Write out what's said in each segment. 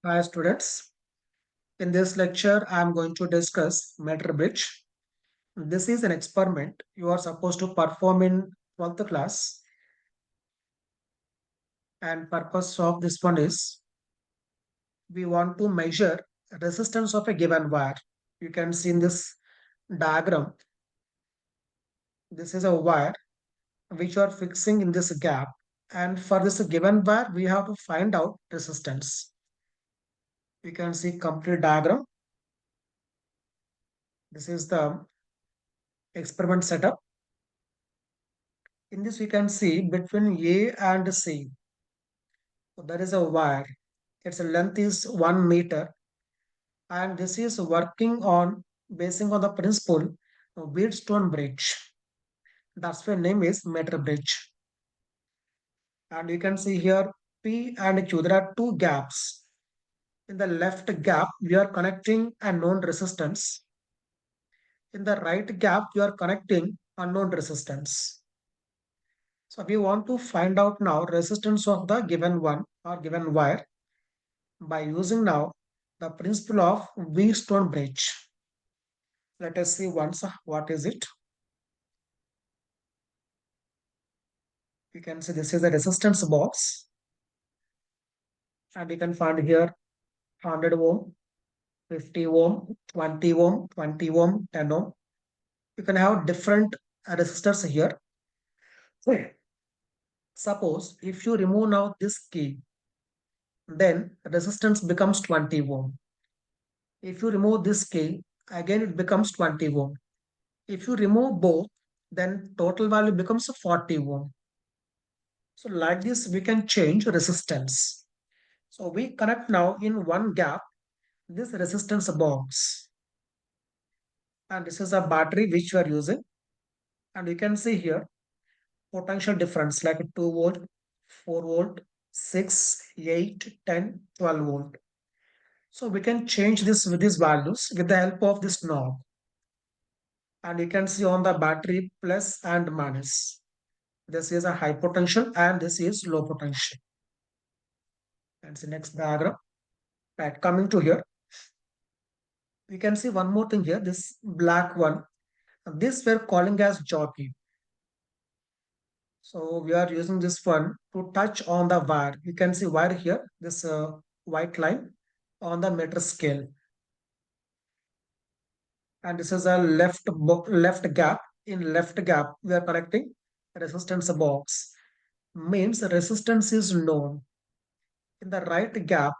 Hi students, in this lecture I am going to discuss meter bridge. This is an experiment you are supposed to perform in 12th class, and purpose of this one is we want to measure resistance of a given wire. You can see in this diagram, this is a wire which you are fixing in this gap, and for this given wire we have to find out resistance. You can see complete diagram. This is the experiment setup. In this we can see between A and C. So there is a wire. Its length is 1 meter, and this is working on basing on the principle of Wheatstone bridge. That's why name is meter bridge. And you can see here P and Q. There are two gaps. In the left gap, we are connecting a known resistance. In the right gap, we are connecting unknown resistance. So we want to find out now resistance of the given one or given wire by using now the principle of Wheatstone bridge. Let us see once what is it. You can see this is a resistance box, and you can find here 100 ohm, 50 ohm, 20 ohm, 20 ohm, 10 ohm. You can have different resistors here. So suppose if you remove now this key, then resistance becomes 20 ohm. If you remove this key, again it becomes 20 ohm. If you remove both, then total value becomes 40 ohm. So like this, we can change resistance. So we connect now in one gap this resistance box. And this is a battery which we are using. And you can see here potential difference like 2 volt, 4 volt, 6, 8, 10, 12 volt. So we can change this with these values with the help of this knob. And you can see on the battery plus and minus. This is a high potential and this is low potential. And the next diagram. Right, coming to here, we can see one more thing here, this black one. This we're calling as jockey. So we are using this one to touch on the wire. You can see wire here, this white line on the meter scale. And this is a left gap. In left gap, we are connecting resistance box. Means resistance is known. In the right gap,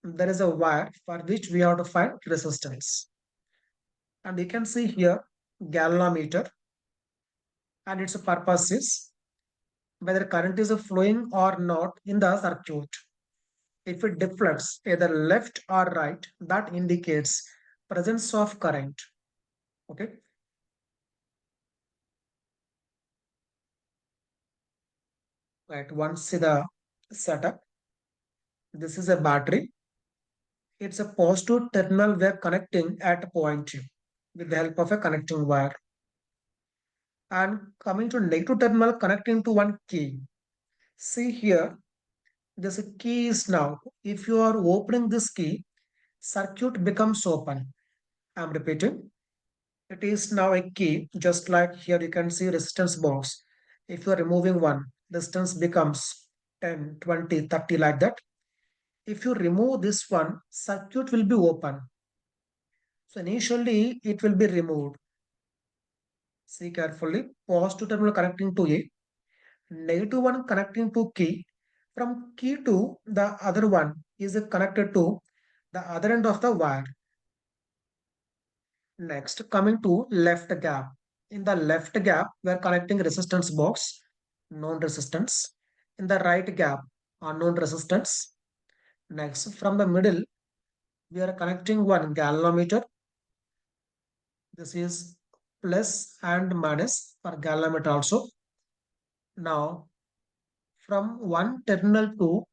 there is a wire for which we have to find resistance. And you can see here galvanometer, and its purpose is whether current is flowing or not in the circuit. If it deflects either left or right, that indicates presence of current. Okay. Right. Once see the setup, this is a battery. It's a positive terminal we're connecting at point with the help of a connecting wire. And coming to negative terminal connecting to one key. See here, this key is now, if you are opening this key, circuit becomes open. I'm repeating. It is now a key, just like here you can see resistance box. If you are removing one, resistance becomes 10, 20, 30 like that. If you remove this one, circuit will be open. So initially it will be removed. See carefully, positive terminal connecting to A, negative one connecting to key. From key to the other one is connected to the other end of the wire. Next, coming to left gap. In the left gap, we are connecting resistance box, known resistance. In the right gap, unknown resistance. Next, from the middle, we are connecting one galvanometer. This is plus and minus for galvanometer also. Now, from one terminal to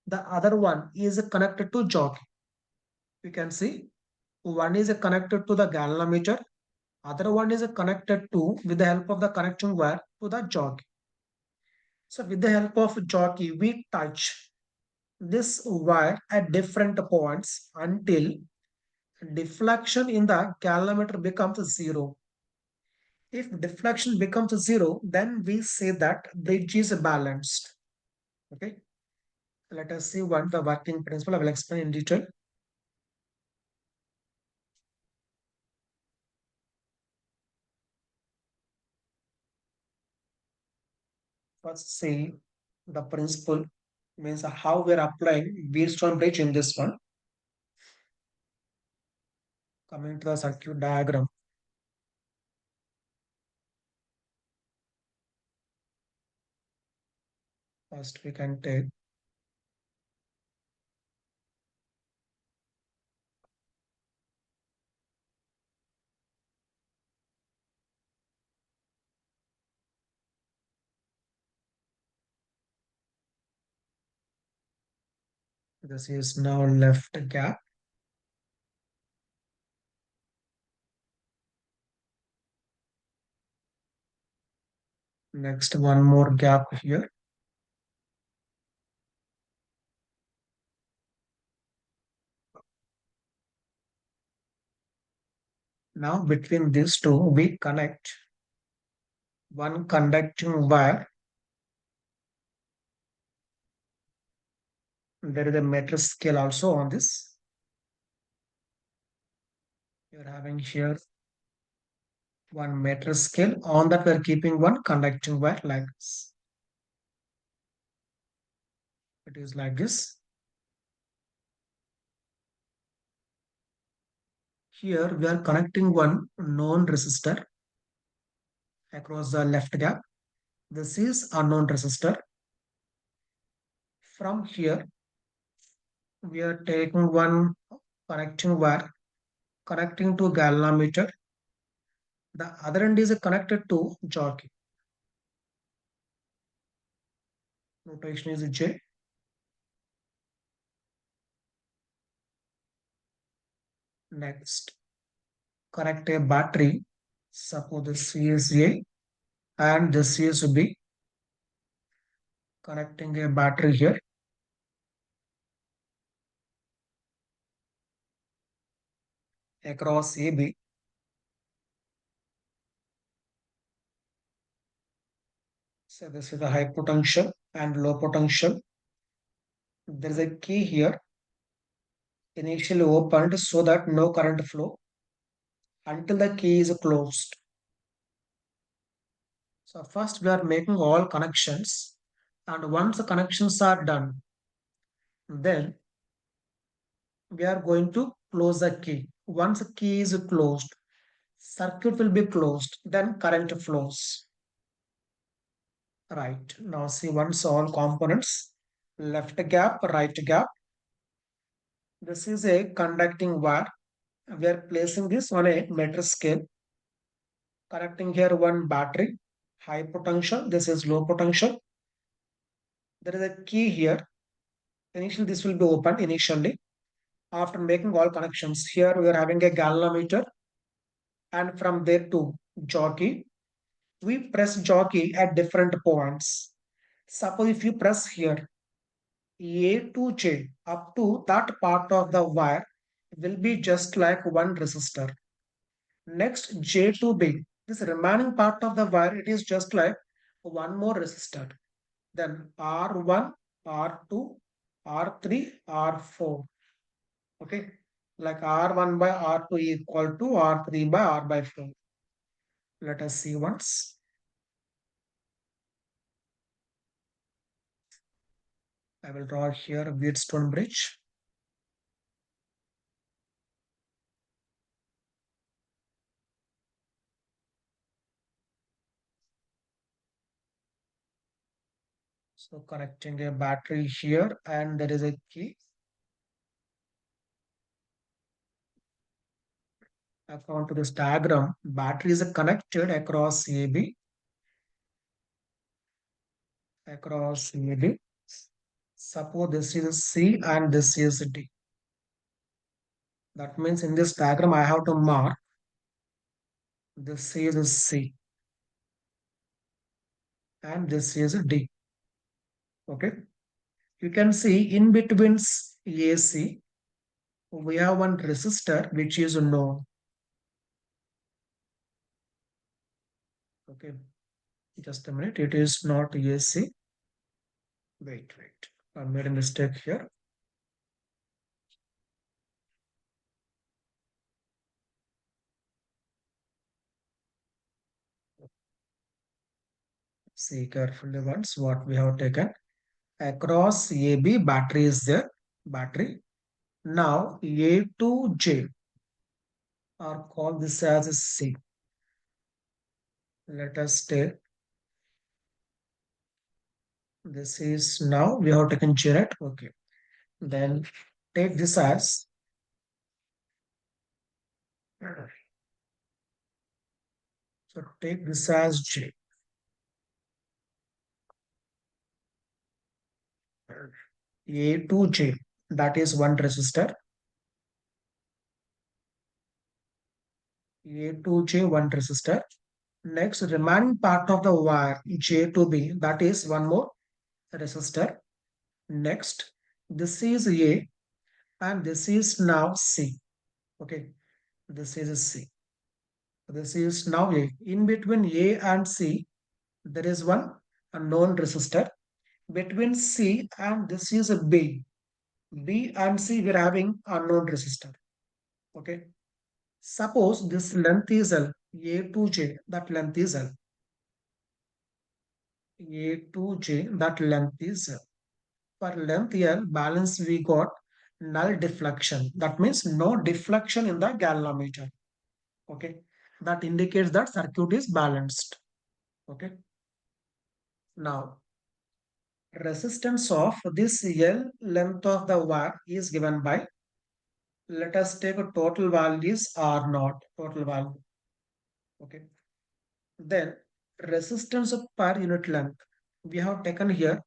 the other one is connected to jockey. You can see one is connected to the galvanometer, other one is connected to with the help of the connecting wire to the jockey. So with the help of jockey, we touch this wire at different points until deflection in the galvanometer becomes zero. If deflection becomes zero, then we say that bridge is balanced. Okay. Let us see what the working principle. I will explain in detail. First, see the principle means how we are applying Wheatstone bridge in this one. Coming to the circuit diagram. First, we can take this is now left gap. Next, one more gap here. Now, between these two, we connect one conducting wire. There is a meter scale also on this. You're having here one meter scale. On that, we're keeping one conducting wire like this. It is like this. Here, we are connecting one known resistor across the left gap. This is unknown resistor. From here, we are taking one connecting wire connecting to galvanometer. The other end is connected to jockey. Notation is J. Next, connect a battery. Suppose this is A and this is B. Connecting a battery here. Across AB. So this is the high potential and low potential. There is a key here initially opened so that no current flow until the key is closed. So first we are making all connections, and once the connections are done, then we are going to close the key. Once the key is closed, circuit will be closed, then current flows. Right. Now see once all components, left gap, right gap. This is a conducting wire. We are placing this on a meter scale. Connecting here one battery, high potential. This is low potential. There is a key here. Initially, this will be open initially. After making all connections, here we are having a galvanometer, and from there to jockey. We press jockey at different points. Suppose if you press here, A to J, up to that part of the wire will be just like one resistor. Next, J to B, this remaining part of the wire, it is just like one more resistor. Then R1, R2, R3, R4. Okay, like R1 by R2 equal to R3 by R by 4. Let us see once. I will draw here a Wheatstone bridge. So connecting a battery here, and there is a key. According to this diagram, battery is connected across AB, across AB. Suppose this is C and this is D. That means in this diagram, I have to mark this is C and this is D. Okay. You can see in between AC, we have one resistor which is known. Okay, just a minute. It is not AC. Wait. I made a mistake here. See carefully once what we have taken. Across AB, battery is there. Battery. Now A to J, or call this as a C. Let us take this is now we have taken J, right? Okay. Then take this as so take this as J. A to J. That is one resistor. A to J, one resistor. Next, remaining part of the wire J to B, that is one more resistor. Next, this is A and this is now C. Okay, this is C. This is now A. In between A and C, there is one unknown resistor. Between C and this is a B. B and C, we're having unknown resistor. Okay. Suppose this length is L, A to J, that length is L. A to J, that length is L. For length L, balance we got null deflection. That means no deflection in the galvanometer. Okay. That indicates that circuit is balanced. Okay. Now, resistance of this L length of the wire is given by, let us take a total value is R naught, total value. Okay. Then resistance of per unit length. We have taken here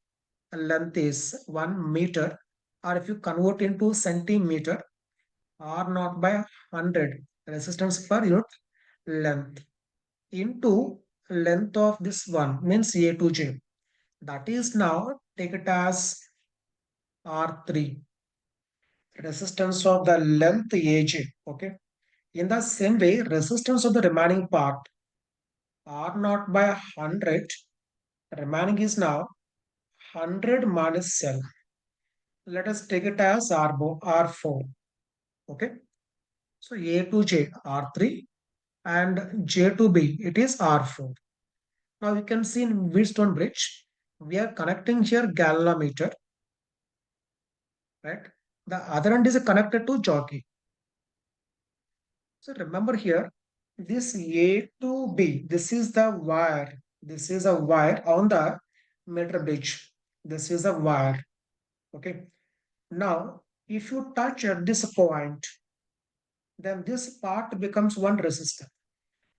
a length is 1 meter, or if you convert into centimeter, R naught by 100 resistance per unit length into length of this one means A to J. That is now take it as R3, resistance of the length AJ. Okay. In the same way, resistance of the remaining part R naught by 100, remaining is now 100 minus L. Let us take it as R4. Okay. So A to J R3 and J to B it is R4. Now you can see in Wheatstone bridge, we are connecting here galvanometer, right? The other end is connected to jockey. So remember here, this A to B, this is the wire. This is a wire on the meter bridge. This is a wire. Okay. Now, if you touch at this point, then this part becomes one resistor.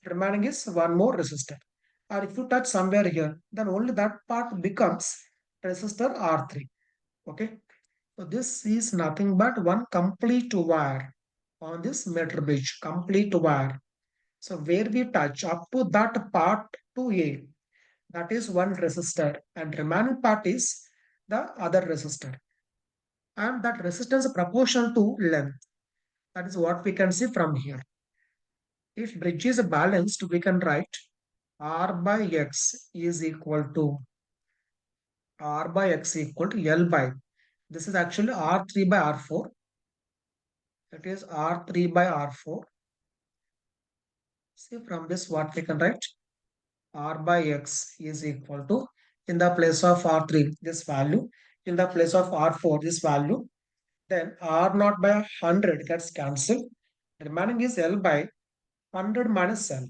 Remaining is one more resistor. Or if you touch somewhere here, then only that part becomes resistor R3. Okay. So this is nothing but one complete wire on this meter bridge, complete wire. So where we touch up to that part to A, that is one resistor, and remaining part is the other resistor. And that resistance is proportional to length. That is what we can see from here. If bridge is balanced, we can write R by X is equal to R by X equal to L by. This is actually R3 by R4. It is R3 by R4. See from this what we can write? R by X is equal to, in the place of R3 this value, in the place of R4 this value, then R naught by 100 gets cancelled. Remaining is L by 100 minus L.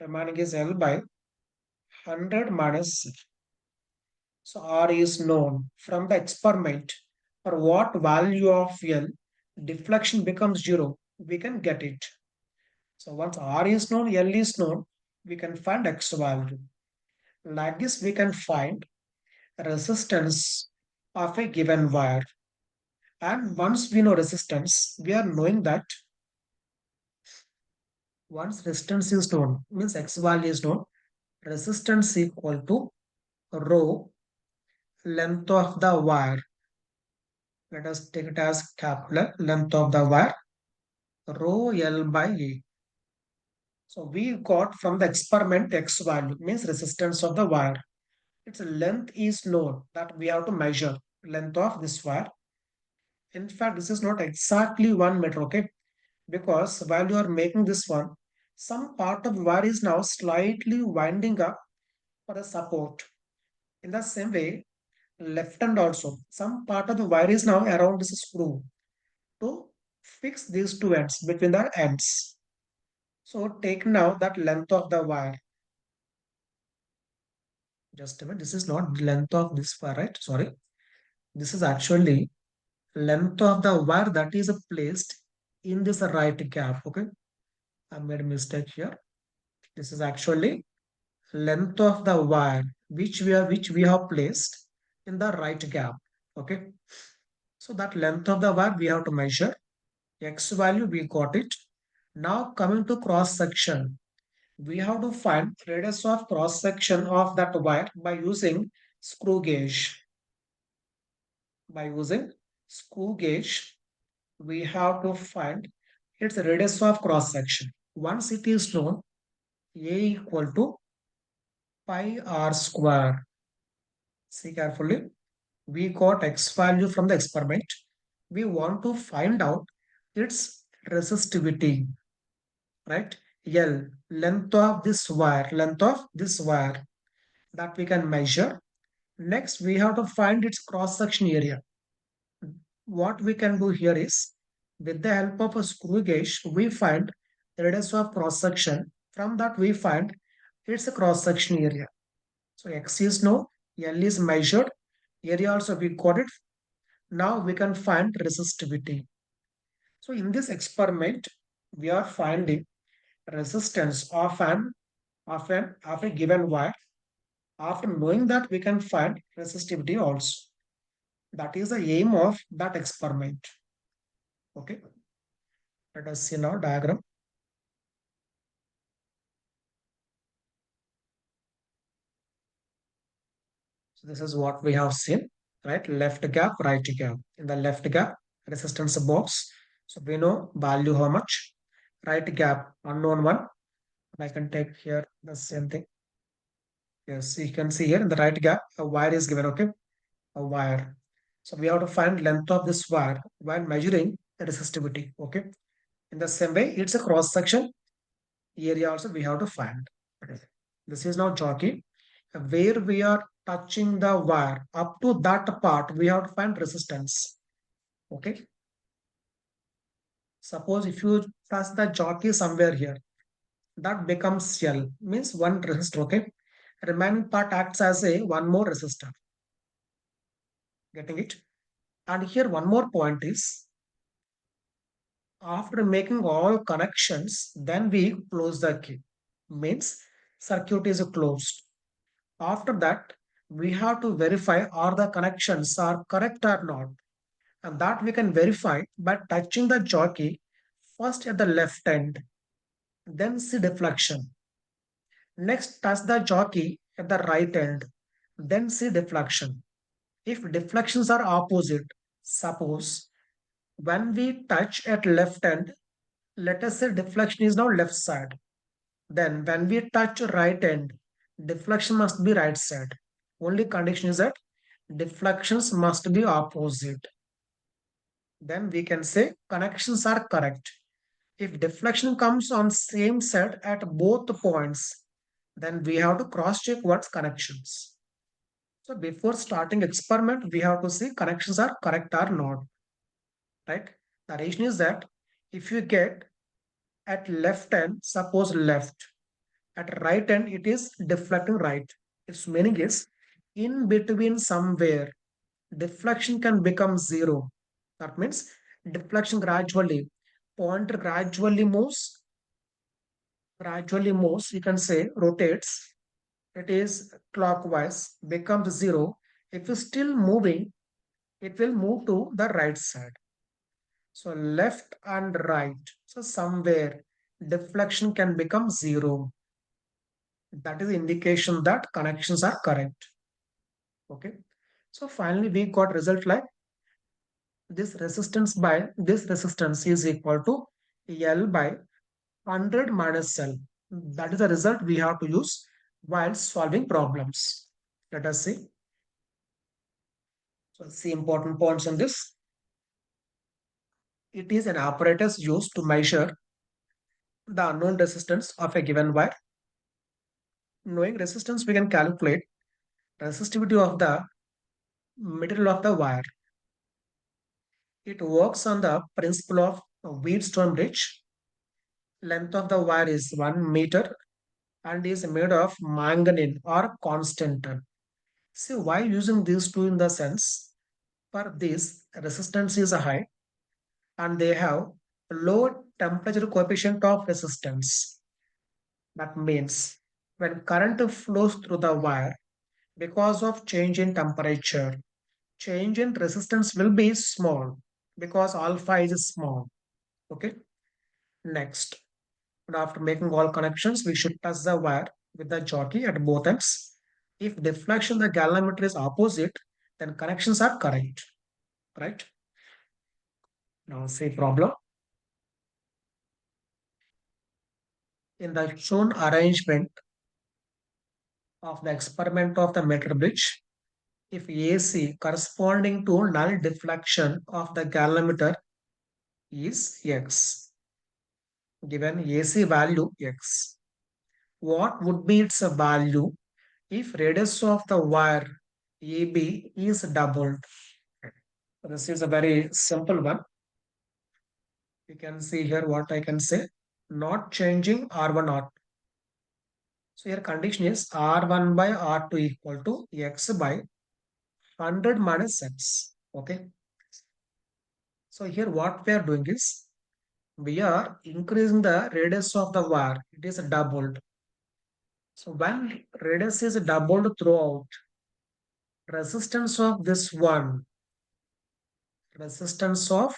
Remaining is L by 100 minus C. So R is known from the experiment. For what value of L deflection becomes 0, we can get it. So once R is known, L is known, we can find X value. Like this, we can find resistance of a given wire. And once we know resistance, we are knowing that once resistance is known, means X value is known, resistance equal to rho length of the wire. Let us take it as capital length of the wire, rho L by A. So we got from the experiment X value means resistance of the wire. Its length is known that we have to measure length of this wire. In fact, this is not exactly 1 meter, okay? Because while you are making this one, some part of wire is now slightly winding up for the support. In the same way, left hand also, some part of the wire is now around this screw to fix these two ends between the ends. So take now that length of the wire. Just a minute, this is not length of this wire, right? Sorry. This is actually length of the wire that is placed in this right gap. Okay. I made a mistake here. This is actually length of the wire which we have placed in the right gap. Okay. So that length of the wire we have to measure. X value we got it. Now coming to cross section, we have to find radius of cross section of that wire by using screw gauge. By using screw gauge, we have to find its radius of cross section. Once it is known, A equal to pi r square. See carefully. We got X value from the experiment. We want to find out its resistivity, right? L, length of this wire that we can measure. Next, we have to find its cross-section area. What we can do here is, with the help of a screw gauge, we find the radius of cross-section. From that, we find its cross-section area. So X is known, L is measured, area also we got it. Now we can find resistivity. So in this experiment, we are finding resistance of a given wire. After knowing that, we can find resistivity also. That is the aim of that experiment. Okay. Let us see now diagram. So this is what we have seen, right? Left gap, right gap. In the left gap, resistance box. So we know value how much. Right gap, unknown one. I can take here the same thing. Yes, you can see here in the right gap, a wire is given, okay? A wire. So we have to find length of this wire while measuring the resistivity, okay? In the same way, it's a cross section area also we have to find. This is now jockey where we are touching the wire. Up to that part, we have to find resistance. Okay. Suppose if you touch the jockey somewhere here, that becomes L, means one resistor. Okay. Remaining part acts as a one more resistor. Getting it? And here one more point is, after making all connections, then we close the key. Means circuit is closed. After that, we have to verify are the connections are correct or not. And that we can verify by touching the jockey first at the left end, then see deflection. Next, touch the jockey at the right end, then see deflection. If deflections are opposite, suppose when we touch at left end, let us say deflection is now left side. Then when we touch right end, deflection must be right side. Only condition is that deflections must be opposite. Then we can say connections are correct. If deflection comes on same side at both points, then we have to cross check what's connections. So before starting experiment, we have to see connections are correct or not, right? The reason is that if you get at left end, suppose left, at right end, it is deflecting right. Its meaning is in between somewhere, deflection can become zero. That means deflection pointer gradually moves, you can say rotates. It is clockwise, becomes zero. If it's still moving, it will move to the right side. So left and right. So somewhere deflection can become zero. That is indication that connections are correct. Okay. So finally we got result like this resistance is equal to L by 100 minus L. That is the result we have to use while solving problems. Let us see. So see important points in this. It is an apparatus used to measure the unknown resistance of a given wire. Knowing resistance, we can calculate resistivity of the material of the wire. It works on the principle of Wheatstone bridge. Length of the wire is 1 meter and is made of manganese or constant. See why using these two in the sense for this resistance is high and they have low temperature coefficient of resistance. That means when current flows through the wire because of change in temperature, change in resistance will be small because alpha is small. Okay. Next, and after making all connections, we should touch the wire with the jockey at both ends. If deflection the galvanometer is opposite, then connections are correct. Right? Now say problem. In the shown arrangement of the experiment of the meter bridge, if AC corresponding to null deflection of the galvanometer is X, given AC value X, what would be its value if radius of the wire AB is doubled? This is a very simple one. You can see here what I can say. Not changing R1 R2. So here condition is R1 by R2 equal to X by 100 minus X. Okay. So here what we are doing is we are increasing the radius of the wire. It is doubled. So when radius is doubled throughout, resistance of this one, resistance of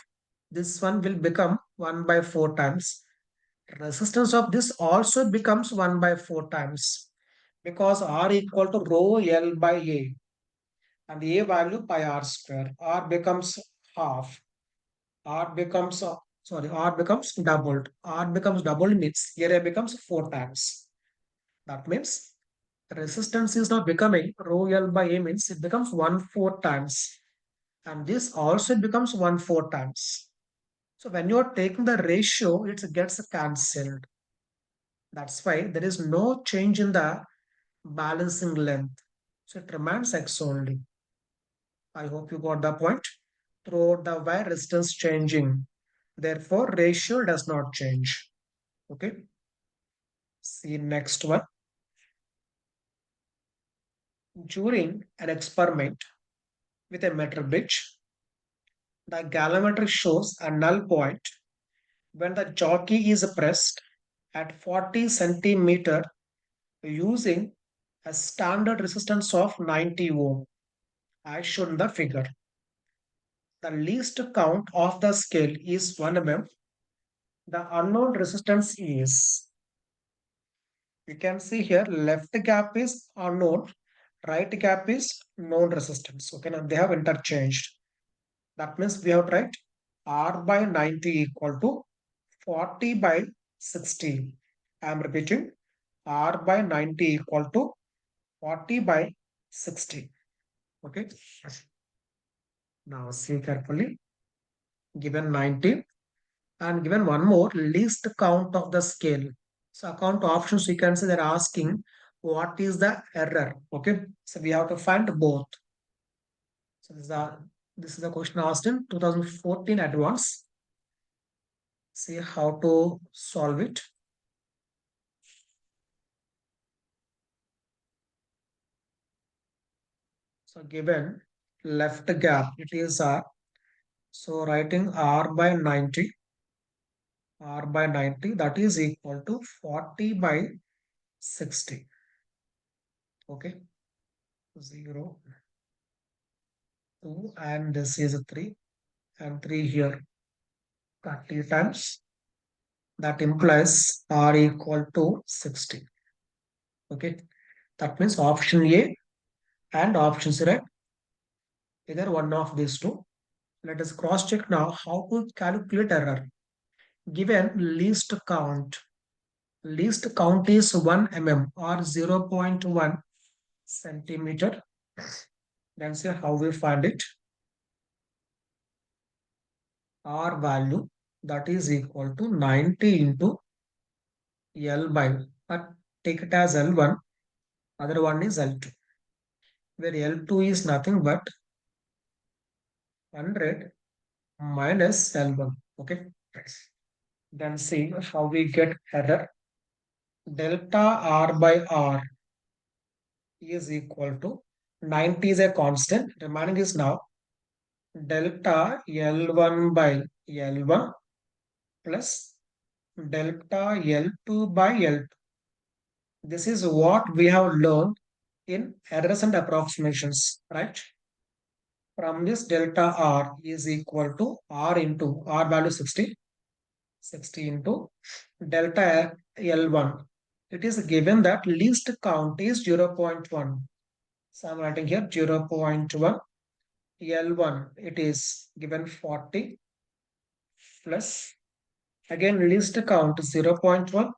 this one will become 1 by 4 times. Resistance of this also becomes 1 by 4 times because R equal to rho L by A and A value pi R square. R becomes half. R becomes, R becomes doubled. R becomes doubled means area becomes 4 times. That means resistance is not becoming rho L by A means it becomes 1/4 times. And this also becomes 1/4 times. So when you are taking the ratio, it gets cancelled. That's why there is no change in the balancing length. So it remains X only. I hope you got the point. Throughout the wire resistance changing. Therefore, ratio does not change. Okay. See next one. During an experiment with a meter bridge, the galvanometer shows a null point when the jockey is pressed at 40 centimeter using a standard resistance of 90 ohm as shown in the figure. The least count of the scale is 1 mm. The unknown resistance is, you can see here, left gap is unknown, right gap is known resistance. Okay, now they have interchanged. That means we have to write R by 90 equal to 40 by 60. I am repeating, R by 90 equal to 40 by 60. Okay. Now see carefully. Given 90 and given one more least count of the scale. So account options you can say they're asking what is the error. Okay. So we have to find both. So this is the question asked in 2014 advance. See how to solve it. So given left gap, it is R. So writing R by 90, R by 90, that is equal to 40 by 60. Okay. 0, 2, and this is 3, and 3 here. 30 times. That implies R equal to 60. Okay. That means option A and option C, right? either one of these two. Let us cross check now how to calculate error. Given least count is 1 mm or 0.1 centimeter. Then see how we find it. R value that is equal to 90 into L by, but take it as L1, other one is L2, where L2 is nothing but 100 minus L1. Okay. Then see how we get error. Delta R by R is equal to 90 is a constant. Remaining is now delta L1 by L1 plus delta L2 by L2. This is what we have learned in errors and approximations, right? From this delta R is equal to R into R value 60, 60 into delta L1. It is given that least count is 0.1. So I'm writing here 0.1. L1 it is given 40 plus again least count 0.1.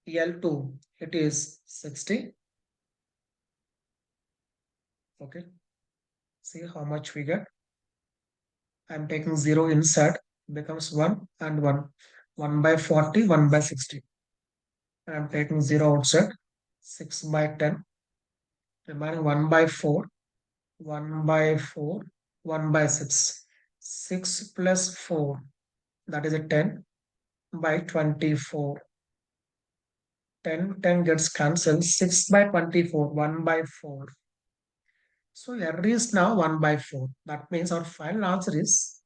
L2 it is 60. Okay. See how much we get. I'm taking 0 inside, becomes 1 and 1. 1 by 40, 1 by 60. I'm taking 0 outside, 6 by 10. Remaining 1 by 4, 1 by 4, 1 by 6. 6 plus 4, that is a 10 by 24. 10, 10 gets cancelled. 6 by 24, 1 by 4. So error is now 1 by 4. That means our final answer is,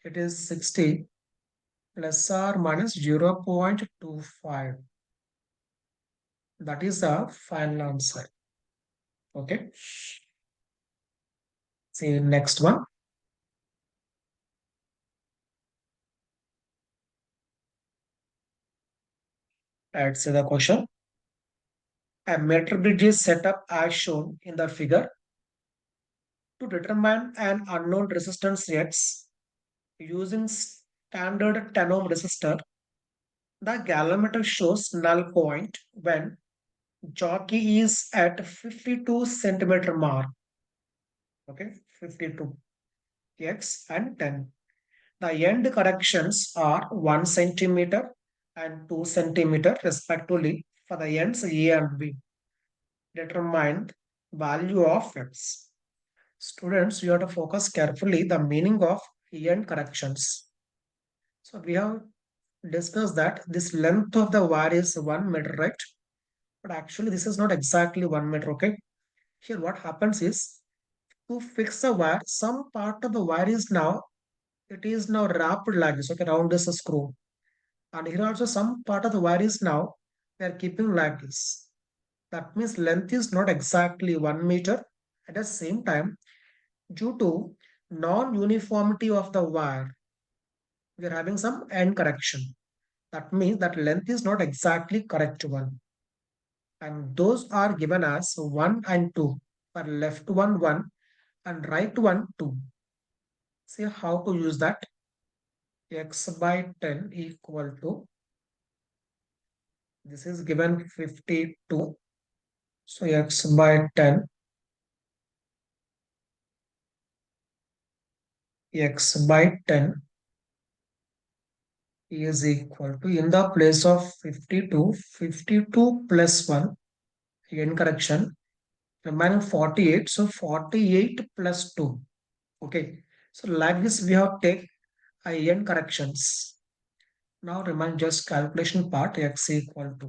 it is 60 plus or minus 0.25. That is the final answer. Okay. See next one. Let's see the question. A meter bridge is set up as shown in the figure. To determine an unknown resistance X using standard 10 ohm resistor, the galvanometer shows null point when jockey is at 52 centimeter mark. Okay, 52 X and 10. The end corrections are 1 centimeter and 2 centimeter respectively for the ends A and B. Determine value of X. Students, you have to focus carefully the meaning of end corrections. So we have discussed that this length of the wire is 1 meter, right? But actually this is not exactly 1 meter, okay? Here what happens is, to fix the wire, some part of the wire is now, it is now wrapped like this, okay, around this screw. And here also some part of the wire is now, we are keeping like this. That means length is not exactly 1 meter. At the same time, due to non-uniformity of the wire, we are having some end correction. That means that length is not exactly correct one. And those are given as 1 and 2. For left one, 1 and right one, 2. See how to use that. X by 10 equal to, this is given 52. So X by 10, X by 10 is equal to, in the place of 52, 52 plus 1, end correction, remaining 48. So 48 plus 2. Okay. So like this, we have take end corrections. Now remain just calculation part, X equal to,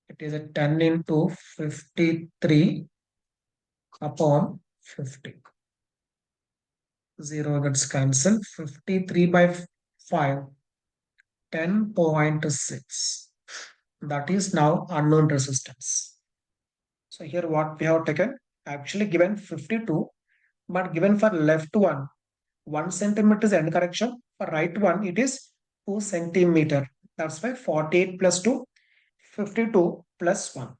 it is a 10 into 53 upon 50. 0 gets cancelled. 53 by 5, 10.6. That is now unknown resistance. So here what we have taken, actually given 52, but given for left one, 1 centimeter is end correction. For right one, it is 2 centimeter. That's why 48 plus 2, 52 plus 1.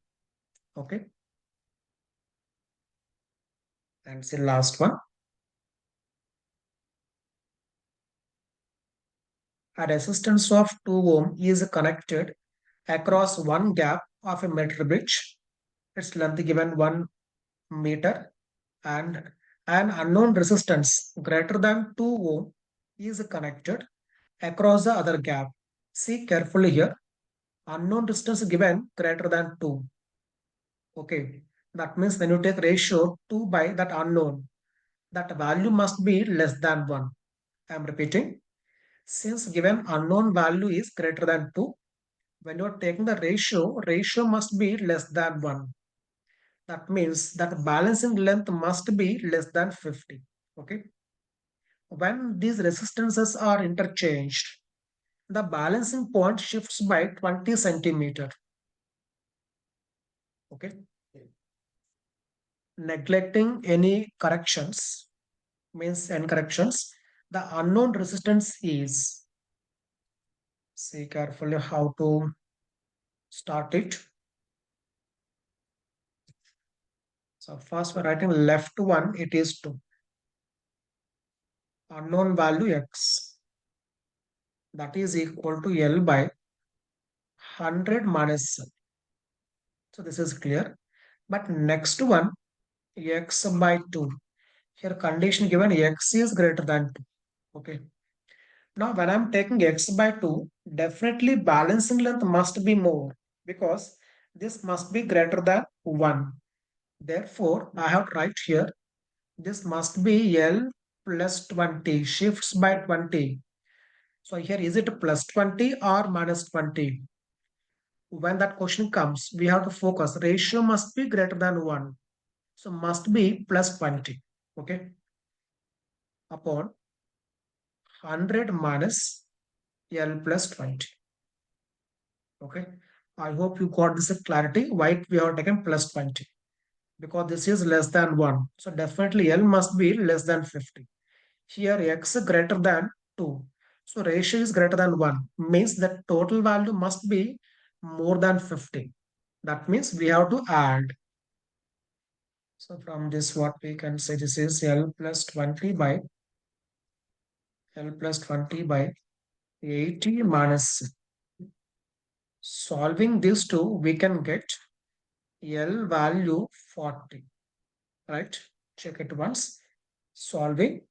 Okay. And the last one. A resistance of 2 ohm is connected across one gap of a meter bridge. Its length given 1 meter, and an unknown resistance greater than 2 ohm is connected across the other gap. See carefully here. Unknown resistance given greater than 2. Okay. That means when you take ratio 2 by that unknown, that value must be less than 1. I am repeating. Since given unknown value is greater than 2, when you are taking the ratio must be less than 1. That means that balancing length must be less than 50. Okay. When these resistances are interchanged, the balancing point shifts by 20 centimeter. Okay. Neglecting any corrections means n corrections. The unknown resistance is, see carefully how to start it. So first we're writing left one, it is 2. Unknown value x, that is equal to L by 100 minus L. So this is clear. But next one, x by 2. Here condition given x is greater than 2. Okay. Now when I'm taking x by 2, definitely balancing length must be more because this must be greater than 1. Therefore, I have to write here, this must be L plus 20, shifts by 20. So here is it plus 20 or minus 20? When that question comes, we have to focus. Ratio must be greater than 1. So must be plus 20. Okay. Upon 100 minus L plus 20. Okay. I hope you got this clarity. Why we have taken plus 20? Because this is less than 1. So definitely L must be less than 50. Here x greater than 2. So ratio is greater than 1. Means that total value must be more than 50. That means we have to add. So from this what we can say, this is L plus 20 by L plus 20 by 80 minus. Solving these two, we can get L value 40. Right? Check it once. Solving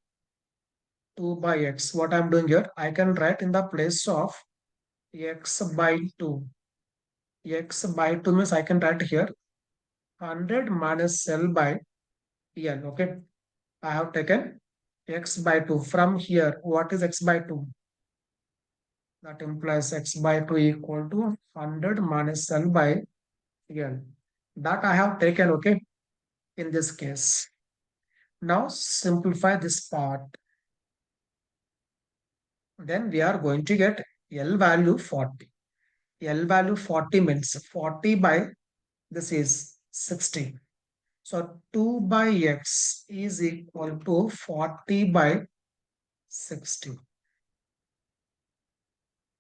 2 by x. What I'm doing here, I can write in the place of x by 2. X by 2 means I can write here 100 minus L by L. Okay. I have taken x by 2. From here, what is x by 2? That implies x by 2 equal to 100 minus L by L. That I have taken, okay, in this case. Now simplify this part. Then we are going to get L value 40. L value 40 means 40 by this is 60. So 2 by x is equal to 40 by 60.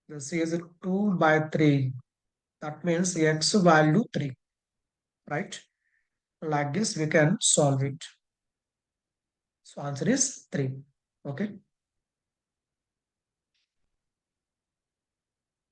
This is 2 by 3. That means x value 3. Right? Like this we can solve it. So answer is 3. Okay.